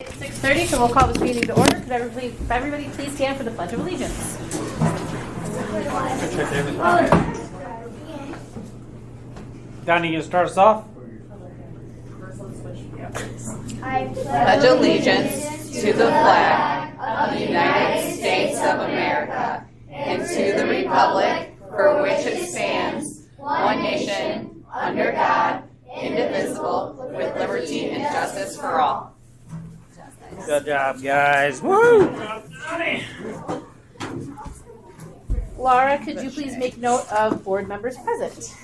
6:30, so we'll call this meeting to order. Could everybody please stand for the Pledge of Allegiance? Donnie, you gonna start us off? I pledge allegiance to the flag of the United States of America and to the republic for which it stands, one nation, under God, indivisible, with liberty and justice for all. Good job, guys. Woo! Laura, could you please make note of board members present?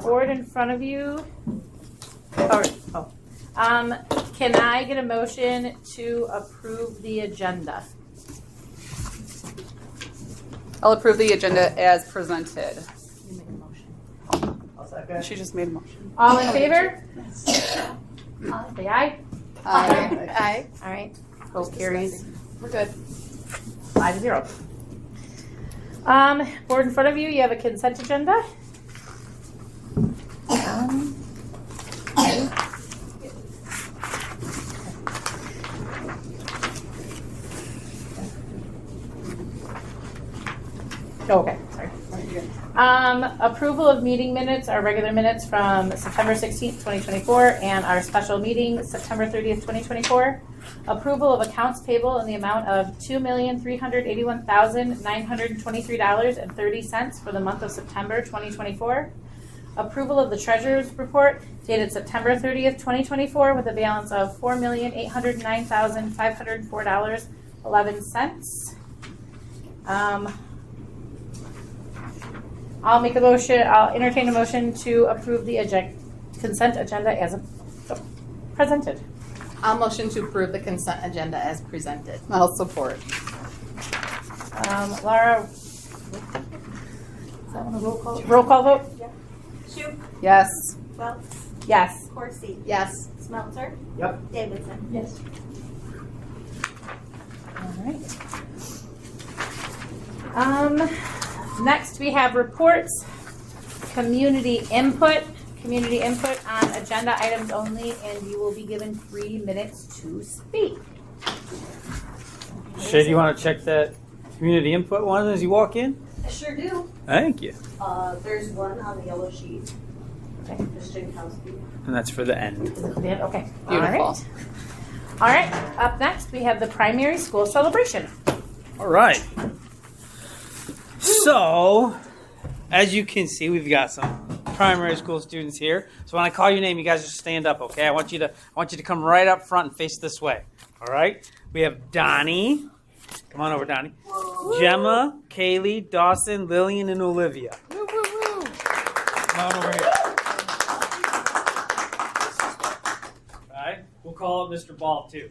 Board in front of you. Can I get a motion to approve the agenda? I'll approve the agenda as presented. You make a motion. She just made a motion. All in favor? Say aye. Aye. All right. Vote carries. We're good. 5-0. Board in front of you, you have a consent agenda. Okay, sorry. Approval of meeting minutes, our regular minutes from September 16th, 2024, and our special meeting, September 30th, 2024. Approval of accounts payable in the amount of $2,381,923.30 for the month of September 2024. Approval of the treasurer's report dated September 30th, 2024, with a balance of $4,809,504.11. I'll entertain a motion to approve the consent agenda as presented. I'll motion to approve the consent agenda as presented. I'll support. Laura, is that one a roll call? Roll call vote? Shoup, Yes. Welch, Yes. Corsi, Yes. Smelter, Yep. Davidson. Yes. All right. Next we have reports, community input on agenda items only, and you will be given 3 minutes to speak. Shay, do you want to check that community input one as you walk in? I sure do. Thank you. There's one on the yellow sheet. Okay. Mr. Jankowski. And that's for the end. Okay. Beautiful. All right. Up next we have the primary school celebration. All right. So, as you can see, we've got some primary school students here. So when I call your name, you guys just stand up, okay? I want you to come right up front and face this way. All right? We have Donnie. Come on over, Donnie. Gemma, Kaylee, Dawson, Lillian, and Olivia. Woo, woo, woo. Come on over here. All right? We'll call up Mr. Ball, too.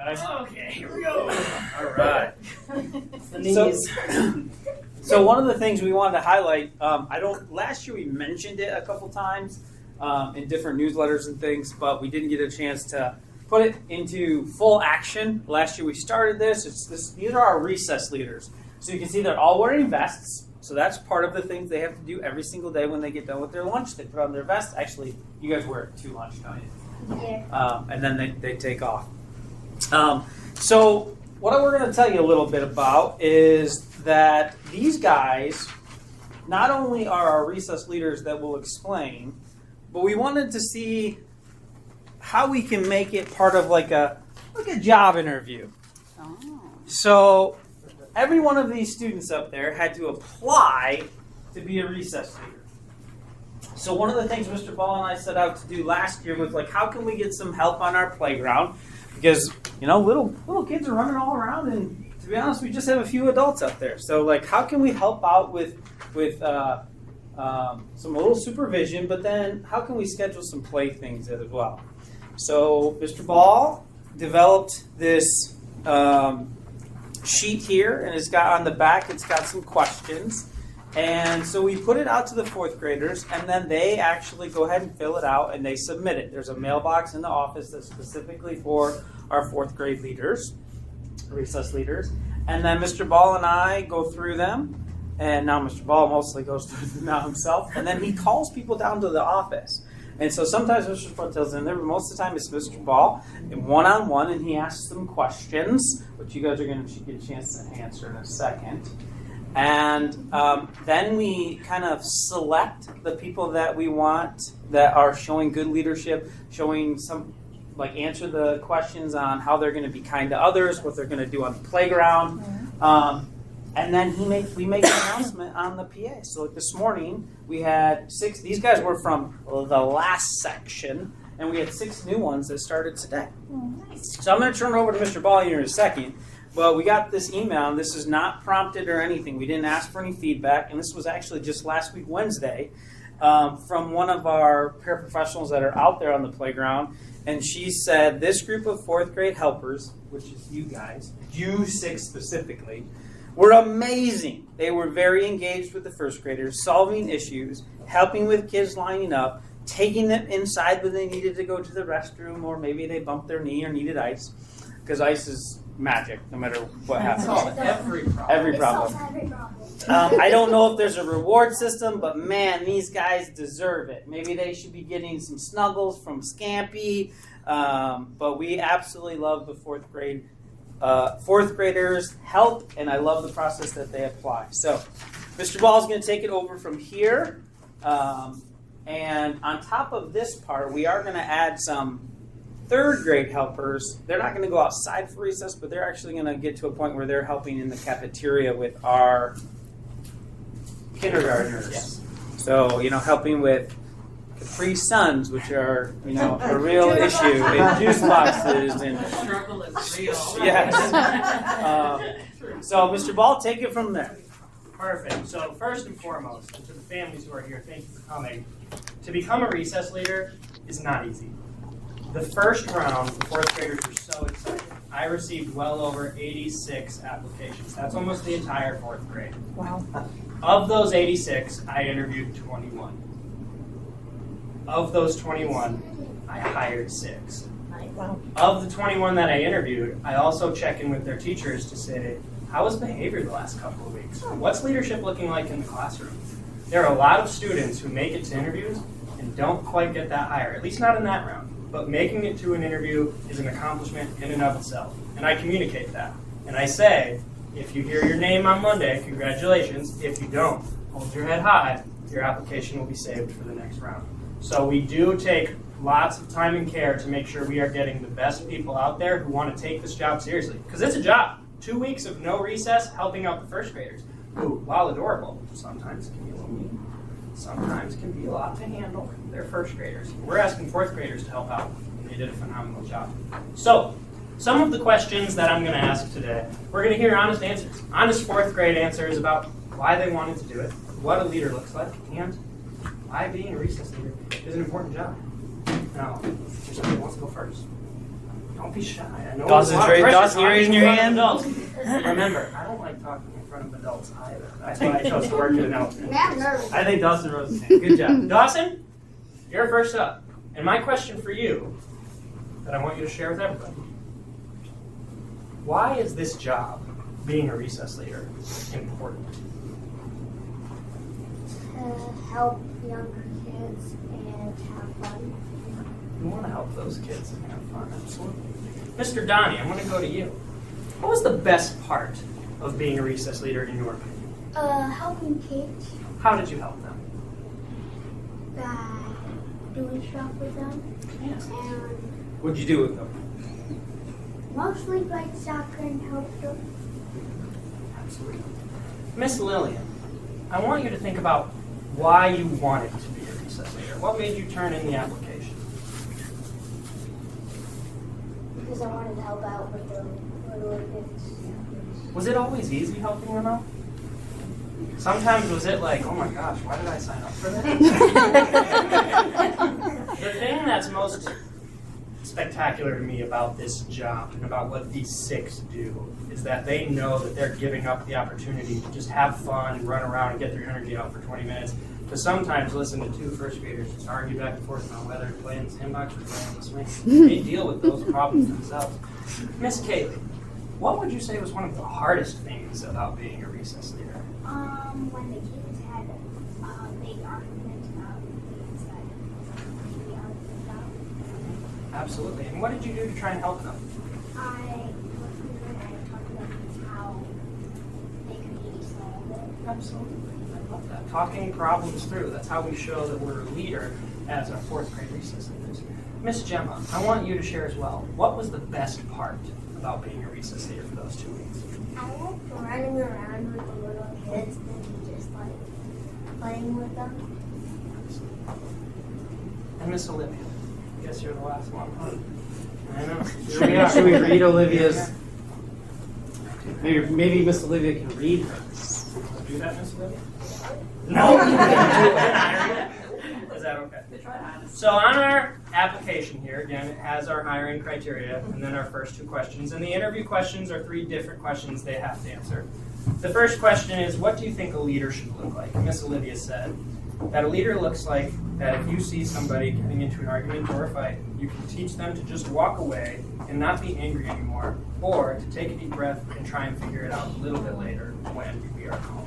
Okay, here we go. All right. So one of the things we wanted to highlight, last year we mentioned it a couple times in different newsletters and things, but we didn't get a chance to put it into full action. Last year we started this. These are our recess leaders. So you can see they're all wearing vests. So that's part of the things they have to do every single day when they get done with their lunch. They put on their vest. Actually, you guys wear it to lunch, don't you? Yeah. And then they take off. So what we're going to tell you a little bit about is that these guys not only are our recess leaders that will explain, but we wanted to see how we can make it part of like a job interview. Oh. So every one of these students up there had to apply to be a recess leader. So one of the things Mr. Ball and I set out to do last year was like, how can we get some help on our playground? Because, little kids are running all around, and to be honest, we just have a few adults out there. So, like, how can we help out with some little supervision, but then how can we schedule some play things as well? So, Mr. Ball developed this sheet here, and it's got on the back, it's got some questions. And so we put it out to the fourth graders, and then they actually go ahead and fill it out, and they submit it. There's a mailbox in the office that's specifically for our fourth grade leaders, recess leaders. And then Mr. Ball and I go through them, and now Mr. Ball mostly goes through them now himself, and then he calls people down to the office. And so sometimes Mr. Fortel's in there, but most of the time it's Mr. Ball, and one-on-one, and he asks them questions, which you guys are going to get a chance to answer in a second. And then we kind of select the people that we want that are showing good leadership, showing some, like, answer the questions on how they're going to be kind to others, what they're going to do on the playground. And then we make an announcement on the PA. So like this morning, we had 6. These guys were from the last section, and we had 6 new ones that started today. So I'm going to turn it over to Mr. Ball here in a second. But we got this email, and this is not prompted or anything. We didn't ask for any feedback, and this was actually just last week, Wednesday, from one of our paraprofessionals that are out there on the playground. And she said, this group of 4th grade helpers, which is you guys, you 6 specifically, were amazing. They were very engaged with the 1st graders, solving issues, helping with kids lining up, taking them inside when they needed to go to the restroom, or maybe they bumped their knee or needed ice, because ice is magic no matter what happens. Every problem. Every problem. I don't know if there's a reward system, but man, these guys deserve it. Maybe they should be getting some snuggles from Scampy, but we absolutely love the 4th grade. 4th graders help, and I love the process that they apply. So Mr. Ball is going to take it over from here. And on top of this part, we are going to add some 3rd grade helpers. They're not going to go outside for recess, but they're actually going to get to a point where they're helping in the cafeteria with our kindergartners. Yes. So, helping with Capri Suns, which are, a real issue, and juice boxes, and The struggle is real. yes. So, Mr. Ball, take it from there. Perfect. So first and foremost, and to the families who are here, thank you for coming. To become a recess leader is not easy. The first round, the 4th graders were so excited. I received well over 86 applications. That's almost the entire 4th grade. Wow. Of those 86, I interviewed 21. Of those 21, I hired 6. Wow. Of the 21 that I interviewed, I also check in with their teachers to say, how was behavior the last couple of weeks? What's leadership looking like in the classroom? There are a lot of students who make it to interviews and don't quite get that hire, at least not in that round. But making it to an interview is an accomplishment in and of itself. And I communicate that. And I say, if you hear your name on Monday, congratulations. If you don't, hold your head high. Your application will be saved for the next round. So we do take lots of time and care to make sure we are getting the best people out there who want to take this job seriously. Because it's a job. 2 weeks of no recess helping out the 1st graders, who, while adorable, sometimes can be a little mean. Sometimes can be a lot to handle. They're 1st graders. We're asking 4th graders to help out, and they did a phenomenal job. So, some of the questions that I'm going to ask today, we're going to hear honest answers. Honest 4th grade answers about why they wanted to do it, what a leader looks like, and why being a recess leader is an important job. Now, if somebody wants to go first, don't be shy. I know Dawson's you're raising your hand. Adults. Remember, I don't like talking in front of adults either. That's why I chose to work at an elementary. I think Dawson rose his hand. Good job. Dawson, you're first up. And my question for you that I want you to share with everybody. Why is this job, being a recess leader, important? Help younger kids and have fun. We want to help those kids and have fun, absolutely. Mr. Donnie, I'm going to go to you. What was the best part of being a recess leader in your opinion? Helping kids How did you help them? by doing stuff with them. Yes. And What'd you do with them? mostly play soccer and help them. Absolutely. Miss Lillian, I want you to think about why you wanted to be a recess leader. What made you turn in the application? Because I wanted to help out with the little kids. Was it always easy helping them out? Sometimes was it like, oh my gosh, why did I sign up for this? The thing that's most spectacular to me about this job and about what these 6 do is that they know that they're giving up the opportunity to just have fun and run around and get their energy out for 20 minutes to sometimes listen to 2 1st graders just argue back and forth on whether to play in the sandbox or play in the swing. They deal with those problems themselves. Miss Kaylee, what would you say was one of the hardest things about being a recess leader? When the kids had a big argument about Absolutely. And what did you do to try and help them? I talked about how they could maybe solve it. Absolutely. I love that. Talking problems through. That's how we show that we're a leader as our fourth grade recess leaders. Miss Gemma, I want you to share as well. What was the best part about being a recess leader for those 2 weeks? I like running around with the little kids and just like playing with them. And Miss Olivia, I guess you're the last one. I know. Here we are. Should we read Olivia's? Maybe Miss Olivia can read her. Do that, Miss Olivia? No. Is that okay? So on our application here, again, it has our hiring criteria and then our first 2 questions. And the interview questions are 3 different questions they have to answer. The first question is, what do you think a leader should look like? Miss Olivia said that a leader looks like that if you see somebody getting into an argument or a fight, you can teach them to just walk away and not be angry anymore, or to take a deep breath and try and figure it out a little bit later when we are calm.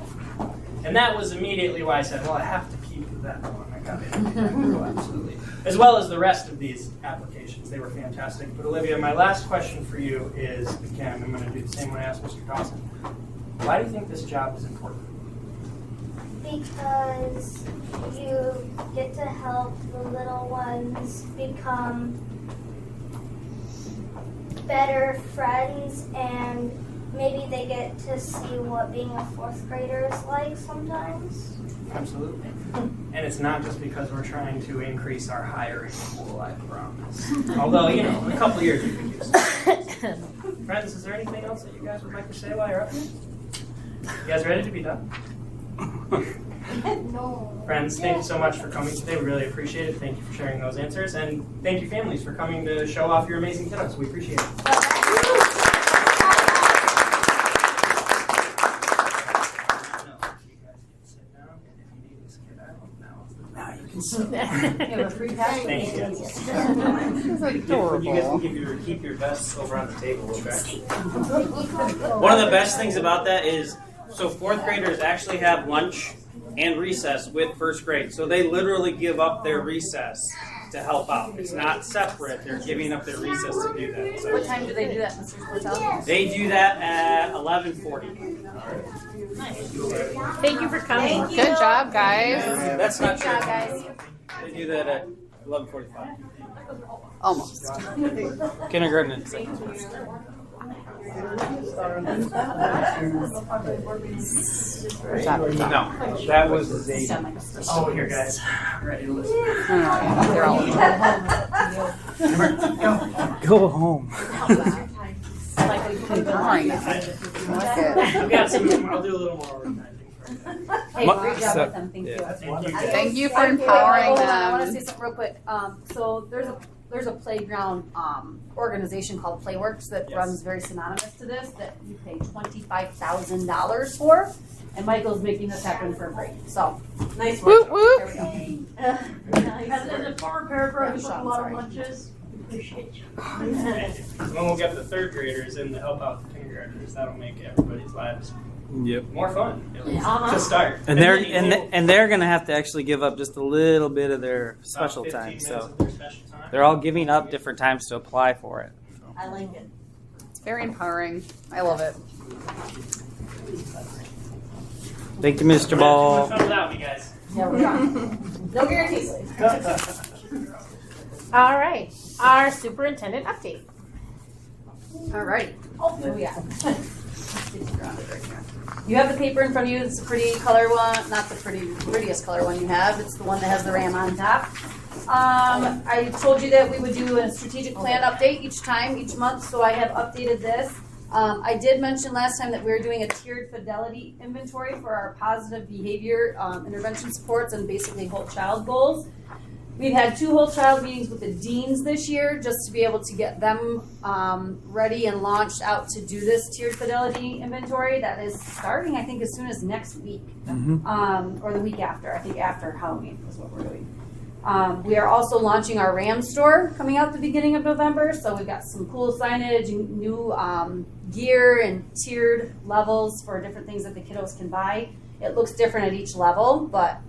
And that was immediately why I said, well, I have to keep that one. I got it. Oh, absolutely. As well as the rest of these applications. They were fantastic. But Olivia, my last question for you is, again, I'm going to do the same one I asked Mr. Dawson. Why do you think this job is important? Because you get to help the little ones become better friends, and maybe they get to see what being a 4th grader is like sometimes. Absolutely. And it's not just because we're trying to increase our hiring pool, I promise. Although, in a couple of years we could use it. Friends, is there anything else that you guys would like to say while you're up here? You guys ready to be done? No. Friends, thank you so much for coming today. We really appreciate it. Thank you for sharing those answers. And thank you, families, for coming to show off your amazing kiddos. We appreciate it. Now you can sit. You have a free pass? Thank you. You guys can keep your vests over on the table, okay? One of the best things about that is, so 4th graders actually have lunch and recess with 1st grade. So they literally give up their recess to help out. It's not separate. They're giving up their recess to do that. So What time do they do that, Mr. Splitel? they do that at 11:40. Thank you for coming. Good job, guys. That's not Good true. job, guys. They do that at 11:45. Almost. Kindergarten and No, that was the Z. Oh, here, guys. Ready to listen. They're all Go home. empowering. I've got some, I'll do a little more organizing for you. Hey, great job with them, thank you. Thank you. Thank you for empowering Hold on, I want to them. say something real quick. So there's a playground organization called Playworks that Yes. runs very synonymous to this, that you pay $25,000 for, and Michael's making this happen for free. So nice Whoop, work. whoop. There we go. And the former paragraph, Good you put a shot, lot sorry. of lunches. Appreciate you. When we'll get the 3rd graders in to help out the kindergartners, that'll make everybody's lives Yep. more fun, at least, Uh-huh. to start. And they're then you and they're gonna have to actually give up just a little bit of their about special 15 time. minutes So of their special time. they're all giving up different times to apply for it. I like it. It's very empowering. I love it. Thank you, Mr. Ball. Fun without me, guys. Yeah, we're done. No guarantees. All right, our superintendent update. All right. Oh, what do we got? You have the paper in front of you. It's a pretty color one, not the prettiest color one you have. It's the one that has the ram on top. I told you that we would do a strategic plan update each month, so I have updated this. I did mention last time that we were doing a tiered fidelity inventory for our positive behavior intervention supports and basically whole child goals. We've had 2 whole child meetings with the deans this year just to be able to get them ready and launched out to do this tiered fidelity inventory that is starting, I think, as soon as next week or the week after. I think after Halloween is what we're doing. We are also launching our RAM store coming out the beginning of November. So we've got some cool signage and new gear and tiered levels for different things that the kiddos can buy. It looks different at each level, but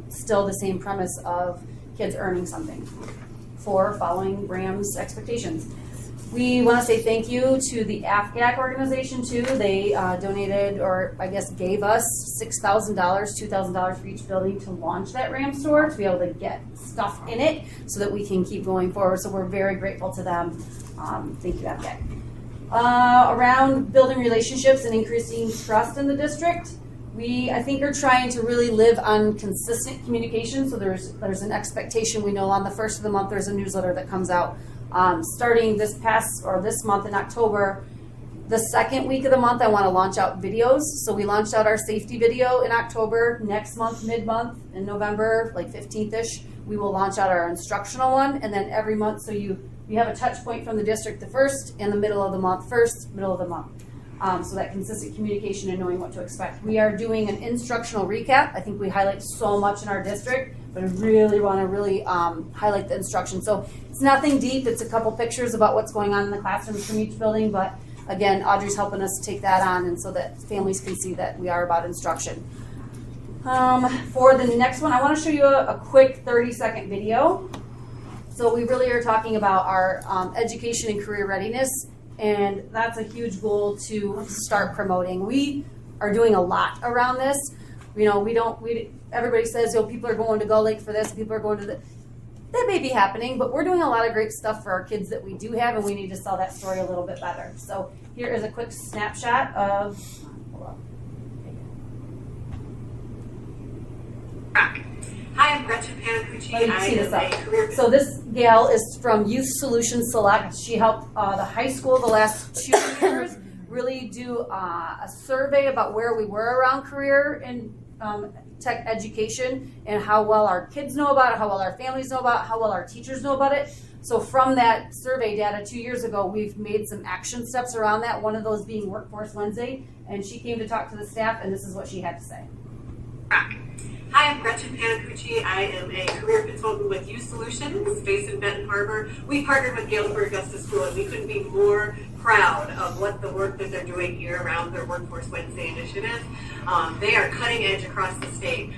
still the same premise of kids earning something. for following Rams expectations. We want to say thank you to the AFGAC organization too. They donated, or I guess gave us $6,000, $2,000 for each building to launch that RAM store, to be able to get stuff in it so that we can keep going forward. So we're very grateful to them. Thank you, AFGAC. Around building relationships and increasing trust in the district, we, I think, are trying to really live on consistent communication. So there's an expectation. We know on the first of the month there's a newsletter that comes out. Starting this month in October, the second week of the month, I want to launch out videos. So we launched out our safety video in October. Next month, mid-month, in November, like 15th-ish, we will launch out our instructional one. And then every month, so you have a touch point from the district the first and the middle of the month, first, middle of the month. So that consistent communication and knowing what to expect. We are doing an instructional recap. I think we highlight so much in our district, but I really want to highlight the instruction. So it's nothing deep. It's a couple pictures about what's going on in the classrooms from each building, but again, Audrey's helping us take that on, and so that families can see that we are about instruction. For the next one, I want to show you a quick 30-second video. So we really are talking about our education and career readiness, and that's a huge goal to start promoting. We are doing a lot around this. You know, everybody says, people are going to Gull Lake for this, people are going to that may be happening, but we're doing a lot of great stuff for our kids that we do have, and we need to sell that story a little bit better. So here is a quick snapshot of, Hi, I'm Gretchen Panacucci. Oh, you can see this up. So this gal is from Youth Solutions Select. She helped the high school the last 2 years really do a survey about where we were around career and tech education, and how well our kids know about it, how well our families know about it, how well our teachers know about it. So from that survey data 2 years ago, we've made some action steps around that, one of those being Workforce Wednesday, and she came to talk to the staff, and this is what she had to say. Hi, I'm Gretchen Panacucci. I am a career consultant with Youth Solutions, based in Benton Harbor. We partnered with Galesburg-Augusta School, and we couldn't be more proud of what the work that they're doing here around their Workforce Wednesday initiative. They are cutting edge across the state,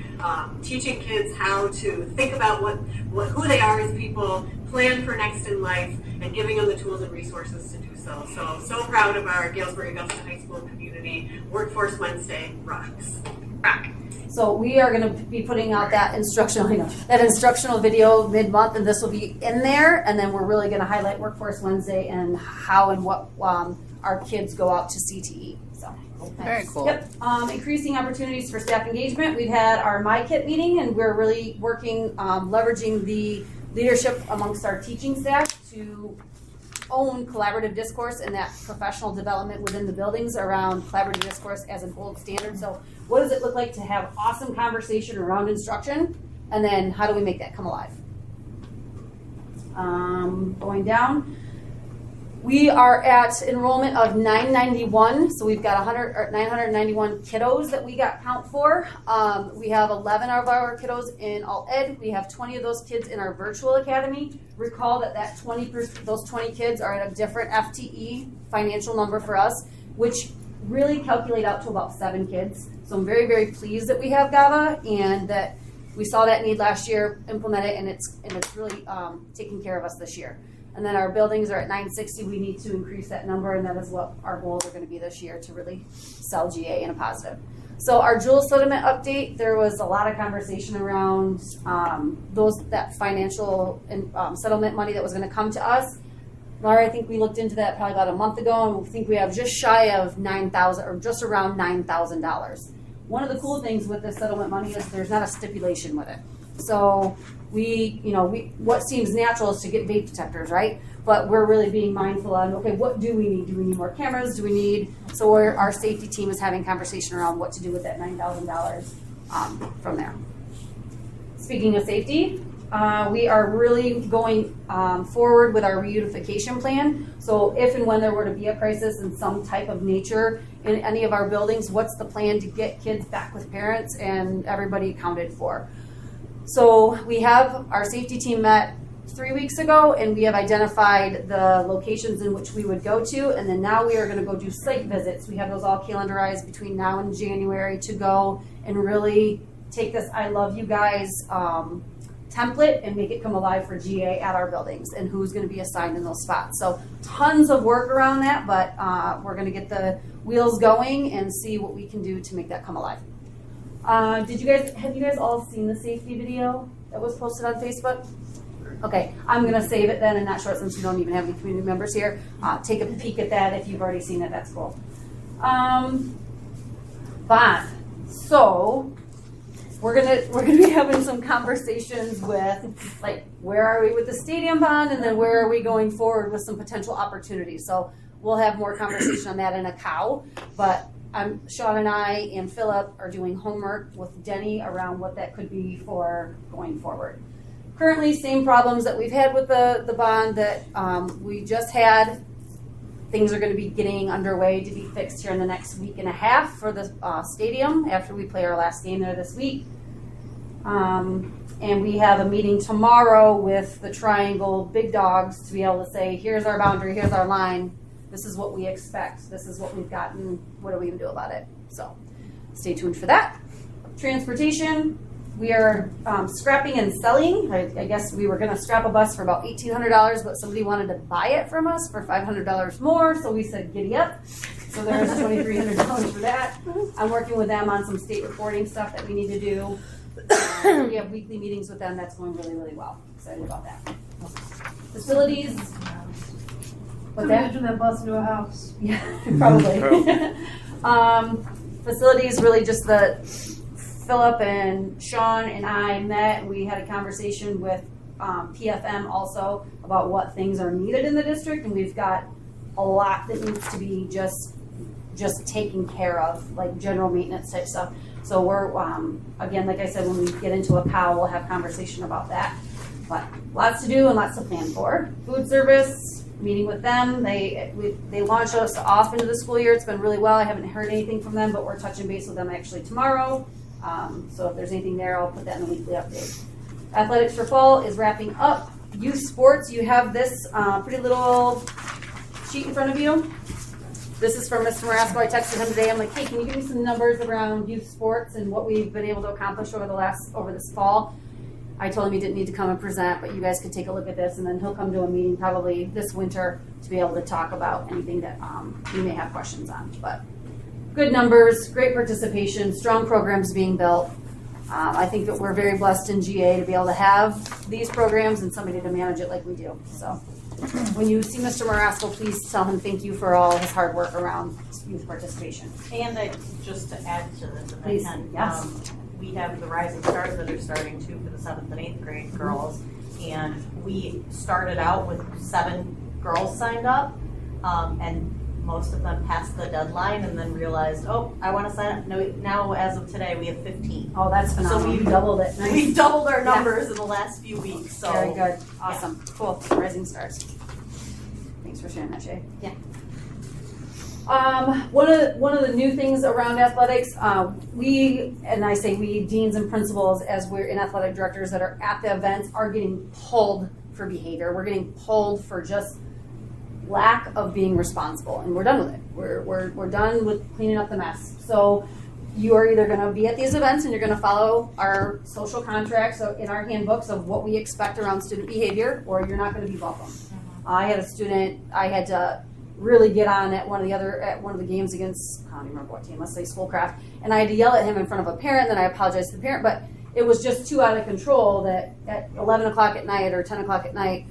teaching kids how to think about who they are as people, plan for next in life, and giving them the tools and resources to do so. So proud of our Galesburg-Augusta High School community. Workforce Wednesday rocks. Rock. So we are going to be putting out that instructional video mid-month, and this will be in there. And then we're really going to highlight Workforce Wednesday and how and what our kids go out to CTE. So Very cool. Yep. Increasing opportunities for staff engagement. We've had our MyKit meeting, and we're really working, leveraging the leadership amongst our teaching staff to own collaborative discourse and that professional development within the buildings around collaborative discourse as an gold standard. So what does it look like to have awesome conversation around instruction, and then how do we make that come alive? Going down, we are at enrollment of 991, so we've got 991 kiddos that we got count for. We have 11 of our kiddos in all ed. We have 20 of those kids in our virtual academy. Recall that those 20 kids are at a different FTE financial number for us, which really calculate out to about 7 kids. So I'm very, very pleased that we have GAVA, and that we saw that need last year, implement it, and it's really taking care of us this year. And then our buildings are at 960. We need to increase that number, and that is what our goals are going to be this year, to really sell GA in a positive. So our Jewel settlement update, there was a lot of conversation around that financial and settlement money that was going to come to us. Laura, I think we looked into that probably about a month ago, and we think we have just shy of $9,000, or just around $9,000. One of the cool things with the settlement money is there's not a stipulation with it. So what seems natural is to get vape detectors, right? But we're really being mindful on, okay, what do we need? Do we need more cameras? So our safety team is having conversation around what to do with that $9,000 from there. Speaking of safety, we are really going forward with our reunification plan. So if and when there were to be a crisis in some type of nature in any of our buildings, what's the plan to get kids back with parents and everybody accounted for? So we have our safety team met 3 weeks ago, and we have identified the locations in which we would go to, and then now we are going to go do site visits. We have those all calendarized between now and January to go and really take this I love you guys template and make it come alive for GA at our buildings and who's going to be assigned in those spots. So tons of work around that, but we're going to get the wheels going and see what we can do to make that come alive. Have you guys all seen the safety video that was posted on Facebook? Okay, I'm going to save it then and not show it since we don't even have any community members here. Take a peek at that if you've already seen it. That's cool. Bond. So we're gonna be having some conversations with, like, where are we with the stadium bond, and then where are we going forward with some potential opportunities. So we'll have more conversation on that in a cow. But Sean and I and Philip are doing homework with Denny around what that could be for going forward. Currently, same problems that we've had with the bond that we just had. Things are going to be getting underway to be fixed here in the next week and a half for the stadium after we play our last game there this week. And we have a meeting tomorrow with the Triangle big dogs to be able to say, here's our boundary, here's our line. This is what we expect. This is what we've gotten. What are we going to do about it? So stay tuned for that. Transportation. We are scrapping and selling. I guess we were going to scrap a bus for about $1,800, but somebody wanted to buy it from us for $500 more, so we said giddy up. So there's $2,300 for that. I'm working with them on some state reporting stuff that we need to do. We have weekly meetings with them. That's going really, really well. Excited about that. Facilities. What's that? Imagine that bus into a house. Yeah, probably. Facilities, really just the Philip and Sean and I met. We had a conversation with PFM also about what things are needed in the district, and we've got a lot that needs to be just taken care of, like general maintenance type stuff. So we're again, like I said, when we get into a cow, we'll have conversation about that. But lots to do and lots to plan for. Food service, meeting with them. They launched us off into the school year. It's been really well. I haven't heard anything from them, but we're touching base with them actually tomorrow. So if there's anything there, I'll put that in the weekly update. Athletics for fall is wrapping up. Youth sports, you have this pretty little sheet in front of you. This is from Mr. Marasco. I texted him today. I'm like, hey, can you give me some numbers around youth sports and what we've been able to accomplish over this fall? I told him he didn't need to come and present, but you guys could take a look at this, and then he'll come to a meeting probably this winter to be able to talk about anything that you may have questions on. But good numbers, great participation, strong programs being built. I think that we're very blessed in GA to be able to have these programs and somebody to manage it like we do. So when you see Mr. Marasco, please tell him thank you for all his hard work around youth participation. And just to add to this, if Please, I can, yes. We have the Rising Stars that are starting too for the 7th and 8th grade girls. And we started out with 7 girls signed up, and most of them passed the deadline and then realized, oh, I want to sign up. No, now, as of today, we have 15. Oh, that's phenomenal. So we've doubled it. Nice. We've doubled our numbers in the last few weeks. So very good. Awesome. Yeah. Cool. Rising Stars. Thanks for sharing that, Shay. Yeah. One of the new things around athletics, we, and I say we, deans and principals, as we're in athletic directors that are at the events, are getting pulled for behavior. We're getting pulled for just lack of being responsible, and we're done with it. We're done with cleaning up the mess. So you are either going to be at these events and you're going to follow our social contracts in our handbooks of what we expect around student behavior, or you're not going to be welcome. I had a student I had to really get on at one of the games against, I don't even remember what team, let's say Schoolcraft, and I had to yell at him in front of a parent, then I apologized to the parent, but it was just too out of control that at 11 o'clock at night or 10 o'clock at night,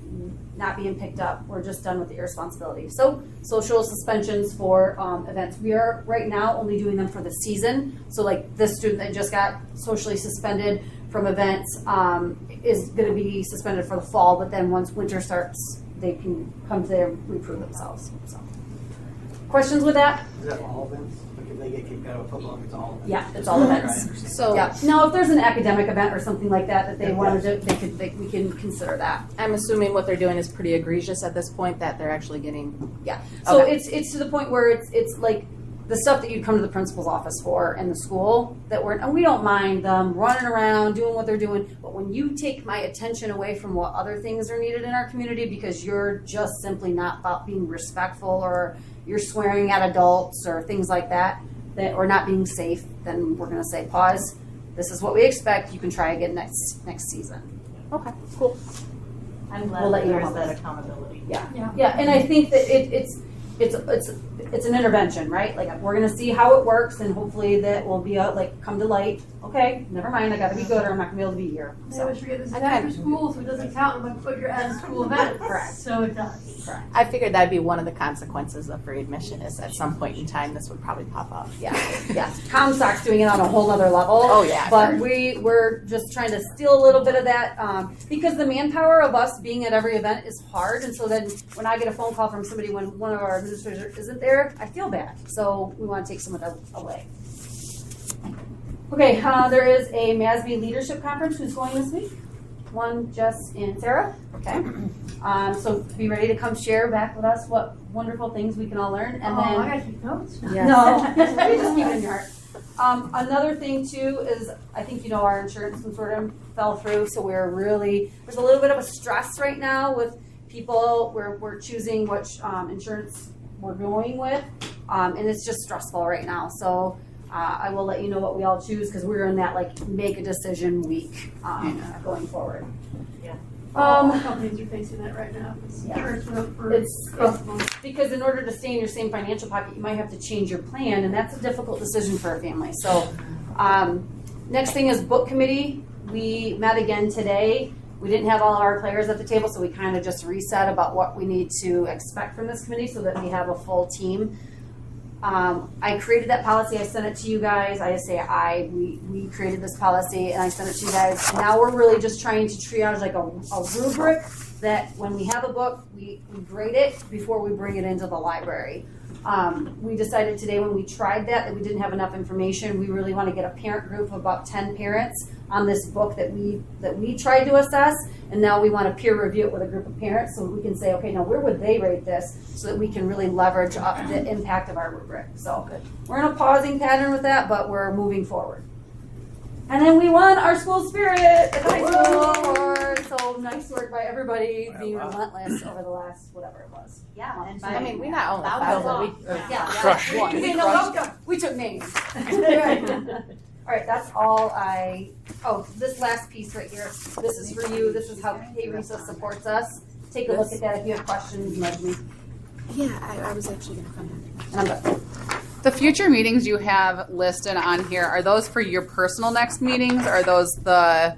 not being picked up. We're just done with the irresponsibility. So social suspensions for events. We are right now only doing them for the season. So like this student that just got socially suspended from events is going to be suspended for the fall, but then once winter starts, they can come there and reprove themselves. So, questions with that? Is that all events? Like if they get kicked out of football, it's all events? Yeah, it's all events. So yeah. Now, if there's an academic event or something like that they wanted to, we can consider that. I'm assuming what they're doing is pretty egregious at this point, that they're actually getting. Yeah. So Okay. it's to the point where it's like the stuff that you'd come to the principal's office for in the school and we don't mind them running around doing what they're doing, but when you take my attention away from what other things are needed in our community because you're just simply not being respectful, or you're swearing at adults or things like that or not being safe, then we're going to say pause. This is what we expect. You can try again next season. Okay, cool. I'm glad We'll let you know there's how that this- accountability. Yeah, and I think that it's an intervention, right? Like, we're gonna see how it works, and hopefully that will be come to light. Okay, never mind, I gotta be good, or I'm not gonna be able to be here. I So, always forget this is after school, so it doesn't count if I put your as school event. Correct. So it does. I figured that'd be one of the consequences of free admission is at some point in time this would probably pop up. yeah. Comstock's doing it on a whole other level. Oh, yeah. But we're just trying to steal a little bit of that, because the manpower of us being at every event is hard, and so then when I get a phone call from somebody when one of our administrators isn't there, I feel bad. So we want to take some of that away. Okay, there is a MASB Leadership Conference. Who's going this week? One, Jess and Sarah. Okay. So be ready to come share back with us what wonderful things we can all learn. And I then, gotta keep notes. no, you just keep it in your heart. Another thing too is, I think you know our insurance consortium fell through, so there's a little bit of a stress right now with people. We're choosing which insurance we're going with, and it's just stressful right now. So I will let you know what we all choose because we're in that make a decision week going forward. All companies are facing that right now. Insurance went up for It's across the board. because in order to stay in your same financial pocket, you might have to change your plan, and that's a difficult decision for a family. So, next thing is book committee. We met again today. We didn't have all our players at the table, so we kind of just reset about what we need to expect from this committee so that we have a full team. I created that policy. I sent it to you guys. I just say we created this policy and I sent it to you guys. And now we're really just trying to triage a rubric that when we have a book, we grade it before we bring it into the library. We decided today when we tried that we didn't have enough information. We really want to get a parent group of about 10 parents on this book that we tried to assess, and now we want to peer review it with a group of parents so we can say, okay, now where would they rate this so that we can really leverage up the impact of our rubric. So we're in a pausing pattern with that, but we're moving forward. And then we won our school spirit at the high school award. So nice work by everybody being relentless over the last whatever it was. Yeah, and I mean, we not only Thousands. found it, we Yeah. We took names. All right, that's all this last piece right here. This is for you. This is how K-RESA supports us. Take a look at that. If you have questions, nudge me. Yeah, I was actually going to come And I'm done. The future meetings you have listed on here, are those for your personal next meetings or are those the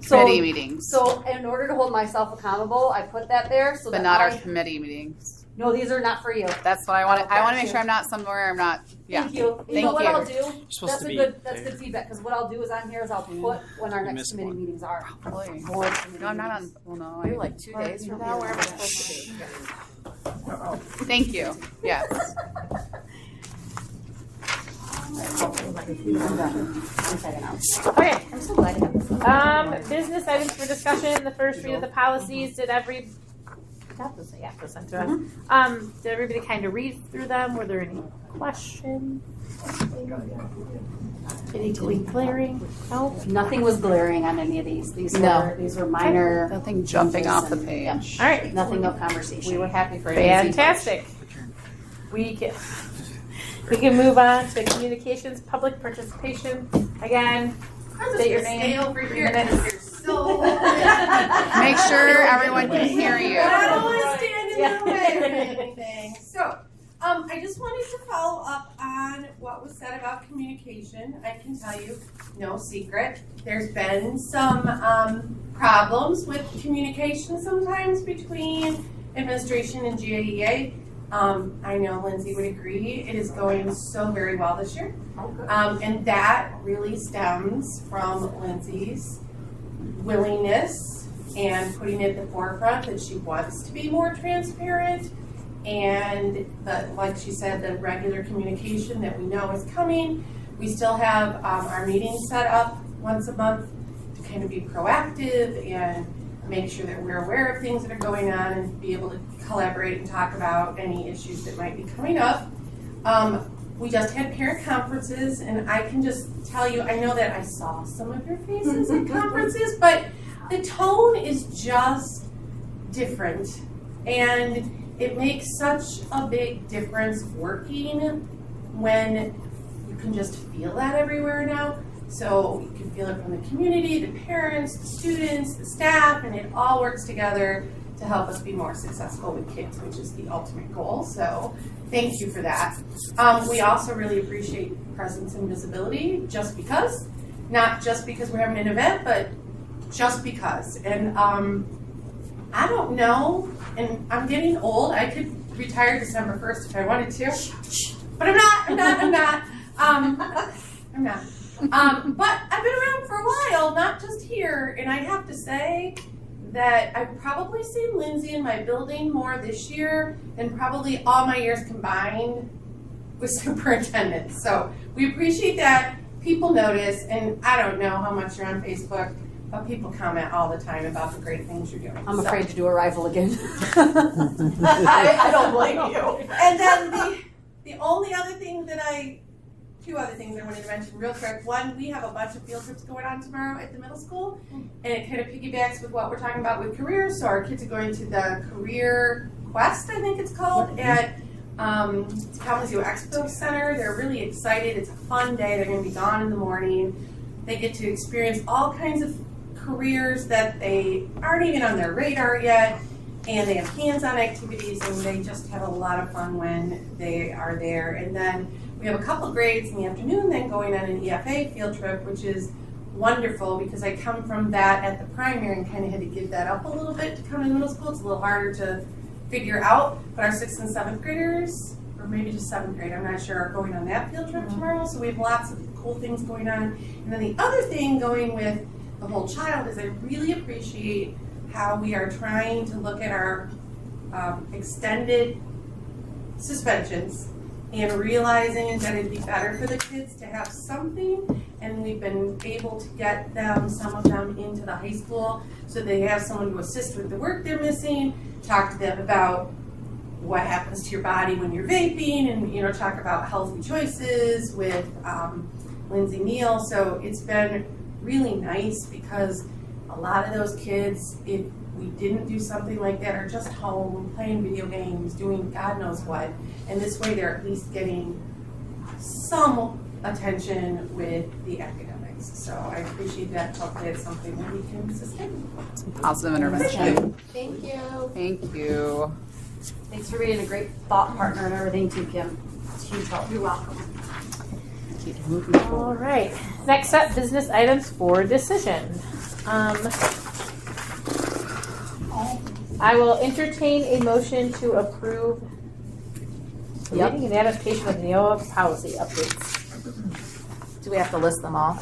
committee meetings? So in order to hold myself accountable, I put that there so But that not our committee meetings. No, these are not for you. That's what I want to, I want to make sure I'm not somewhere I'm not, yeah. Thank you. Thank know what you. I'll do? supposed That's to be that's good feedback because what I'll do is on here is I'll put when our next missed committee one. meetings are. Probably. Board committee No, I'm not on, meetings. well, no. We're like 2 days from now, where am I supposed to be? Thank you, yes. I'm done. I'm checking out. Okay, I'm so glad to have this. business items for discussion, the first read of the policies, did everybody kind of read through them? Were there any questions? Anything glaring? No? Nothing was glaring on any of these. These No. were minor. Nothing jumping off the Yeah. page. All right. Nothing of conversation. We were happy for you. Fantastic. We can move on to communications, public participation. Again, state your name. Stay over here. Minutes. You're so. Make sure everyone can hear you. I don't want to stand in Yeah. the way or anything. So, I just wanted to follow up on what was said about communication. I can tell you, no secret, there's been some problems with communication sometimes between administration and GAEA. I know Lindsay would agree, it is going so very well this year. And that really stems from Lindsay's willingness and putting at the forefront that she wants to be more transparent, and like she said, the regular communication that we know is coming. We still have our meetings set up once a month to kind of be proactive and make sure that we're aware of things that are going on and be able to collaborate and talk about any issues that might be coming up. We just had parent conferences, and I can just tell you, I know that I saw some of your faces at conferences, but the tone is just different, and it makes such a big difference working when you can just feel that everywhere now. So you can feel it from the community, the parents, the students, the staff, and it all works together to help us be more successful with kids, which is the ultimate goal. So thank you for that. We also really appreciate presence and visibility, just because. Not just because we're having an event, but just because. And I don't know, and I'm getting old. I could retire December 1st if I wanted to, but I'm not. But I've been around for a while, not just here, and I have to say that I've probably seen Lindsay in my building more this year than probably all my years combined with superintendent. So we appreciate that. People notice, and I don't know how much you're on Facebook, but people comment all the time about the great things you're doing. I'm afraid to do a rival again. I don't blame you. And then the only other thing two other things I wanted to mention real quick. One, we have a bunch of field trips going on tomorrow at the middle school, and it kind of piggybacks with what we're talking about with careers. So our kids are going to the Career Quest, I think it's called, at Kalamazoo Expo Center. They're really excited. It's a fun day. They're going to be gone in the morning. They get to experience all kinds of careers that they aren't even on their radar yet, and they have hands-on activities, and they just have a lot of fun when they are there. And then we have a couple grades in the afternoon then going on an EFA field trip, which is wonderful because I come from that at the primary and kind of had to give that up a little bit to come to middle school. It's a little harder to figure out, but our 6th and 7th graders, or maybe just 7th grade, I'm not sure, are going on that field trip tomorrow. So we have lots of cool things going on. And then the other thing going with the whole child is I really appreciate how we are trying to look at our extended suspensions and realizing that it'd be better for the kids to have something, and we've been able to get them, some of them, into the high school so they have someone to assist with the work they're missing, talk to them about what happens to your body when you're vaping, and talk about healthy choices with Lindsay Neal. So it's been really nice because a lot of those kids, if we didn't do something like that, are just home playing video games, doing God knows what, and this way they're at least getting some attention with the academics. So I appreciate that. Hopefully it's something that we can sustain. Positive intervention. Thank you. Thank you. Thanks for being a great thought partner and everything too, Kim. It's huge help. You're welcome. Keep moving forward. All right. Next up, business items for decision. I will entertain a motion to approve the reading and adaptation of Neola policy updates. Do we have to list them all?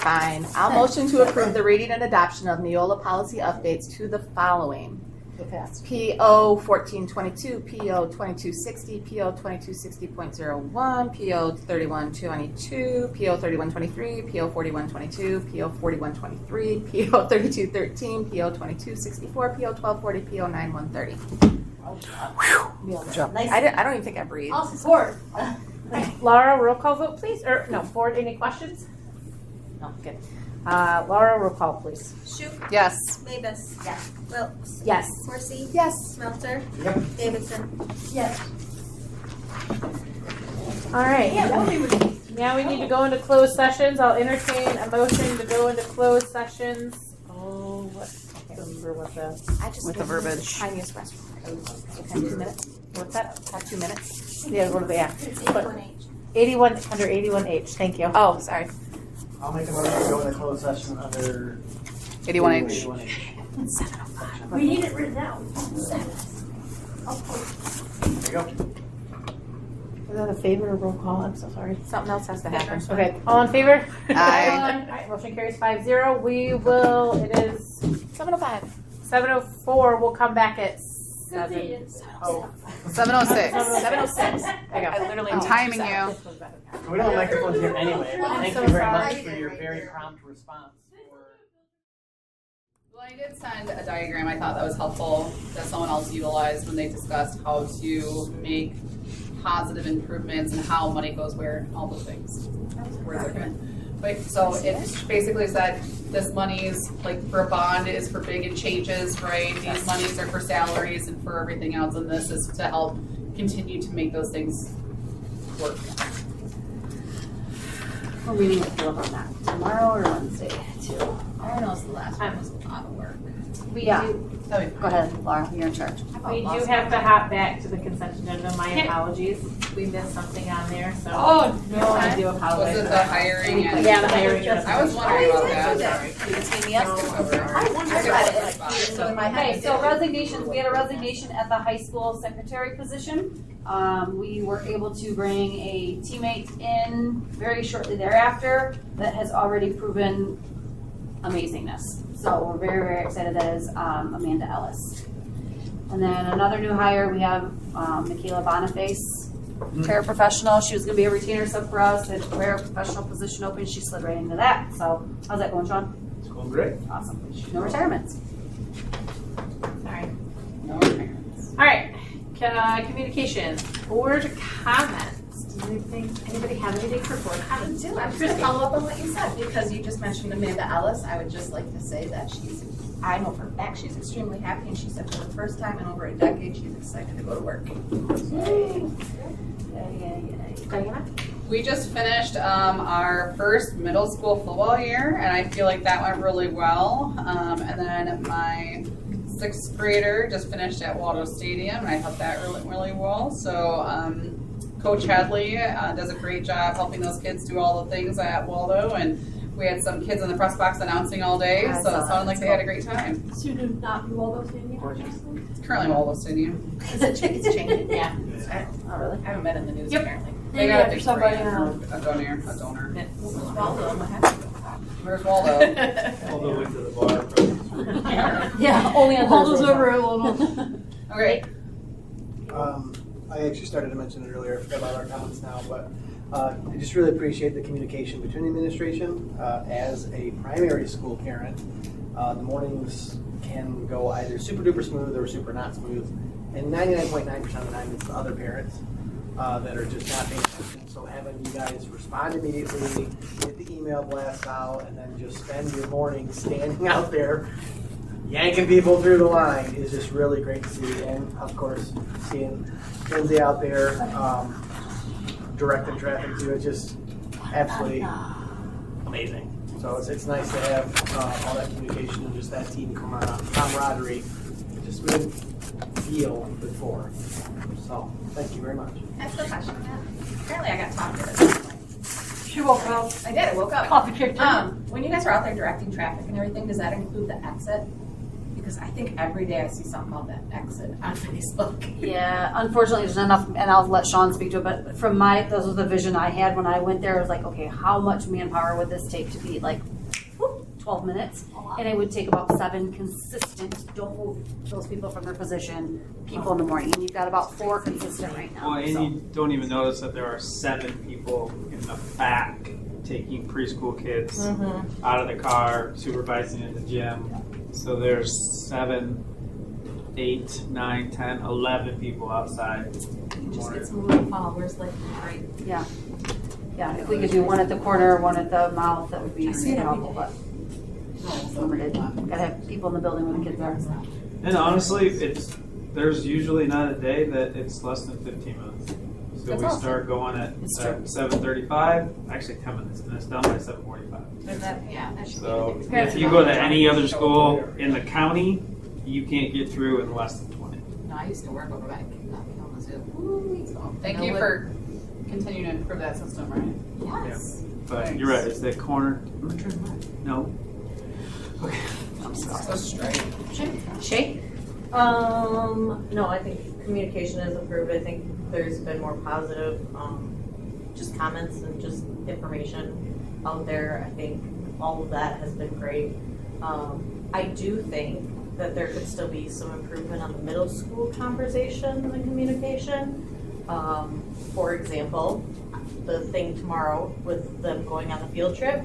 Fine. I'll motion to approve the reading and adoption of Neola policy updates to the following. PO 1422, PO 2260, PO 2260.01, PO 3122, PO 3123, PO 4122, PO 4123, PO 3213, PO 2264, PO 1240, PO 9130. I don't even think I breathed. I'll support. Laura, roll call vote, please. Or no, board, any questions? No, good. Laura, roll call, please. Shoup. Yes. Mavis. Yes. Wilkes. Yes. Horsey. Yes. Smelter. Yep. Davidson. Yes. All right. Now we need to go into closed sessions. I'll entertain a motion to go into closed sessions. Oh, what? I can't remember what the. With the verbiage. Chinese restaurant. 2 minutes. What's that? Have 2 minutes. Yeah, what are they at? It's 81H. 81 under 81H. Thank you. Oh, sorry. I'll make a motion to go into closed session under 81H. 81H. We need it written down. There you go. Is that a favor or roll call? I'm so sorry. Something else has to happen. Okay, all in favor? Aye. All right, motion carries 5-0. We will, it is 7:05. 7:04. We'll come back at 7. Oh, 706. 7:06. There you go. I literally I'm timing you. This was better. we don't have microphones here anyway. Thank you very much for your very prompt response. Well, I did send a diagram I thought that was helpful that someone else utilized when they discussed how to make positive improvements and how money goes where and all those things. Words are good. But so it basically said this money is like for a bond is for big and changes, right? These monies are for salaries and for everything else, and this is to help continue to make those things work. We're meeting with Philip on that tomorrow or Wednesday too. I know it's the last one was a lot of work. We Yeah. do, Go ahead, Laura, you're in charge. we do have to hop back to the consent agenda. My apologies. We missed something on there, so. Oh, No, I do apologize. Was it the hiring and? Yeah, the hiring. I was wondering about that. You can see me up. I wondered about it. So in my head, Okay, so resignations, we had a resignation at the high school secretary position. We were able to bring a teammate in very shortly thereafter that has already proven amazingness. So we're very, very excited. That is Amanda Ellis. And then another new hire, we have Michaela Boniface, paraprofessional. She was gonna be a retainer sub for us, had a paraprofessional position open. She slid right into that. So how's that going, Sean? It's going great. Awesome. No retirements. Sorry. No retirements. All right, communications, board comments. Does anybody have anything for board comments? I'm just gonna follow up on what you said, because you just mentioned Amanda Ellis. I would just like to say that I know for a fact she's extremely happy, and she said for the first time in over a decade, she's excited to go to work. Diana? We just finished our first middle school football year, and I feel like that went really well. And then my sixth grader just finished at Waldo Stadium, and I thought that really, really well. So Coach Hadley does a great job helping those kids do all the things at Waldo, and we had some kids in the press box announcing all day, so it sounded like they had a great time. Soon to not be Waldo Stadium. It's currently Waldo Stadium. It's changing. Yeah. Oh, really? I haven't been in the news Yep. apparently. They got a Maybe big somebody parade. else. A donor. Waldo, what happened? Where's Waldo? Although went to the bar. Yeah, only on Waldo's Thursday. over a little. Okay. I actually started to mention it earlier. I forgot about our comments now, but I just really appreciate the communication between the administration. As a primary school parent, the mornings can go either super duper smooth or super not smooth, and 99.9% of the time it's the other parents that are just not paying attention. So having you guys respond immediately, get the email blast out, and then just spend your morning standing out there yanking people through the line is just really great to see. And of course, seeing Lindsay out there directing traffic too, it's just absolutely amazing. So it's nice to have all that communication and just that team camaraderie. It just didn't feel before. So thank you very much. That's the question. Apparently I got talked to this. She woke up. I did, I woke up. Coffee kicked in. When you guys are out there directing traffic and everything, does that include the exit? Because I think every day I see something called that exit on Facebook. Yeah, unfortunately, there's not enough, and I'll let Sean speak to it, but from this was the vision I had when I went there. I was like, okay, how much manpower would this take to be like, 12 minutes? And it would take about 7 consistent, don't move those people from their position, people in the morning. And you've got about 4 consistent right now. Well, and you don't even notice that there are 7 people in the back taking preschool kids out of the car, supervising in the gym. So there's 7, 8, 9, 10, 11 people outside. Just get some little followers like right. Yeah. Yeah, if we could do one at the corner, one at the mouth, that would be helpful, but it's overhead. Gotta have people in the building when the kids are. And honestly, there's usually not a day that it's less than 15 minutes. So That's we awesome. start going at It's true. 7:35, actually 10 minutes, and it's done by 7:45. That should So be the if you go to any other school in the county, you can't get through in less than 20. No, I used to work over by so thank you for continuing to improve that system, right? Yes. But you're right, it's that corner. I'm gonna turn right. No. Okay. I'm so straight. Shay? No, I think communication is improved. I think there's been more positive, just comments and just information out there. I think all of that has been great. I do think that there could still be some improvement on the middle school conversations and communication. For example, the thing tomorrow with them going on the field trip,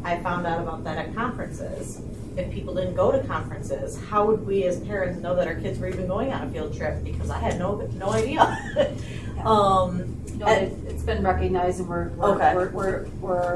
I found out about that at conferences. If people didn't go to conferences, how would we as parents know that our kids were even going on a field trip? Because I had no idea. It's been recognized, and we're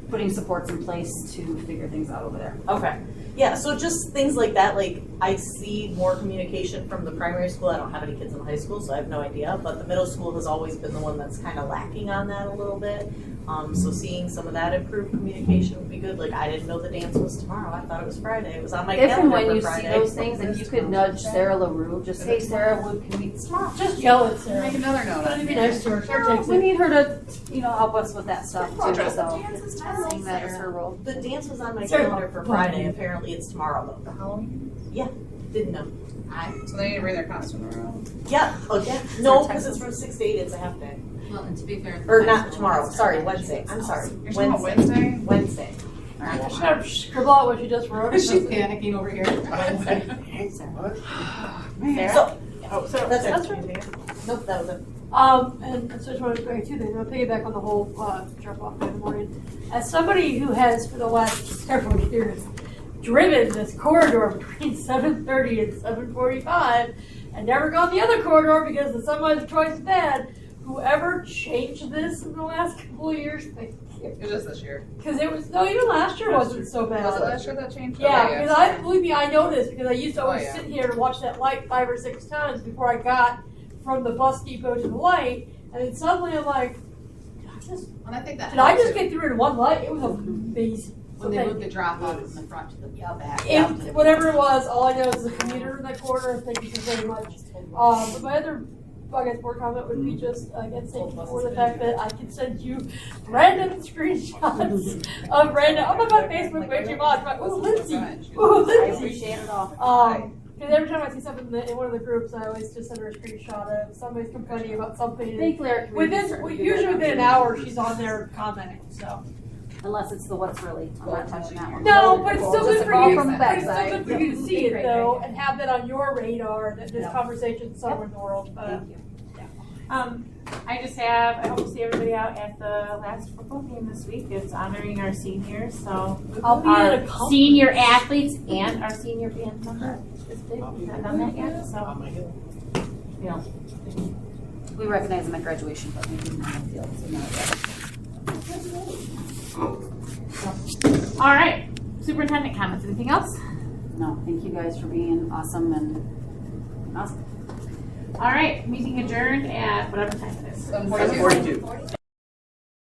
putting supports in place to figure things out over there. Okay. Yeah, so just things like that, like I see more communication from the primary school. I don't have any kids in the high school, so I have no idea. But the middle school has always been the one that's kind of lacking on that a little bit. So seeing some of that improved communication would be good. Like, I didn't know the dance was tomorrow. I thought it was Friday. It was on my If and calendar when for you Friday. see those things, if you could nudge Sarah LaRue, just hey Sarah, can we tomorrow? Just yell at Sarah. Make another note on It'd be here. nice to her. Sarah No, takes we it. need her to, help us with that stuff too. Trust So the dance is seeing that as her role. The dance was on my Sarah, calendar for Friday. Apparently it's tomorrow though. The Halloween? Yeah, didn't know. So they need to bring their costume around. Yeah, oh yeah. No, because it's from 6 to 8. It's a half day. Well, and to be fair. Or not tomorrow. Sorry, Wednesday. I'm sorry. You're talking about Wednesday? Wednesday. Yeah, she had to scribble out what she just wrote. She's panicking over here. What? So, Oh, so that's that's it. right. Nope, that was it. And so I just wanted to say two things. I'll piggyback on the whole drop off in the morning. As somebody who has for the last several years driven this corridor between 7:30 and 7:45 and never gone the other corridor because the sun was twice as bad, whoever changed this in the last couple of years, thank you. It was just this year. Because it was, no, even last year wasn't so bad. Was it last year that changed? Yeah, Okay, because believe me, I know this because I used to Oh, always yeah. sit here and watch that light 5 or 6 times before I got from the bus depot to the light, and then suddenly I'm like, And I think that did I just helps get through in one light? It was amazing. when they moved the drop off from the front to the back. If, whatever it was, all I know is the commuter in that corner. Thank you so very much. But my other, I guess, more comment would be just again, thank you for the fact that I can send you random screenshots of random. I'm on Facebook way too much. Like, ooh, Lindsay. Ooh, I Lindsay. appreciate it all. Because every time I see something in one of the groups, I always just send her a screenshot of somebody's complaining about something. Thankfully, our community's starting to do Usually that. within an hour, she's on there commenting. So. Unless it's the what's really, I'm not touching that one. No, but it's still good for you. From the But it's still backside. good for you to see it Great, though, great. and have that on your radar that this Yeah. conversation's somewhere in the world. Thank you. I just have, I hope to see everybody out at the last football game this week. It's honoring our seniors, so I'll be at a our conference. senior athletes and our senior band member. We've not done that yet, so, On my hill. you know. We recognize them at graduation, but maybe not in the field, so no. All right, superintendent comments. Anything else? No, thank you guys for being awesome and awesome. All right, meeting adjourned at whatever time it is. 7:42. 42.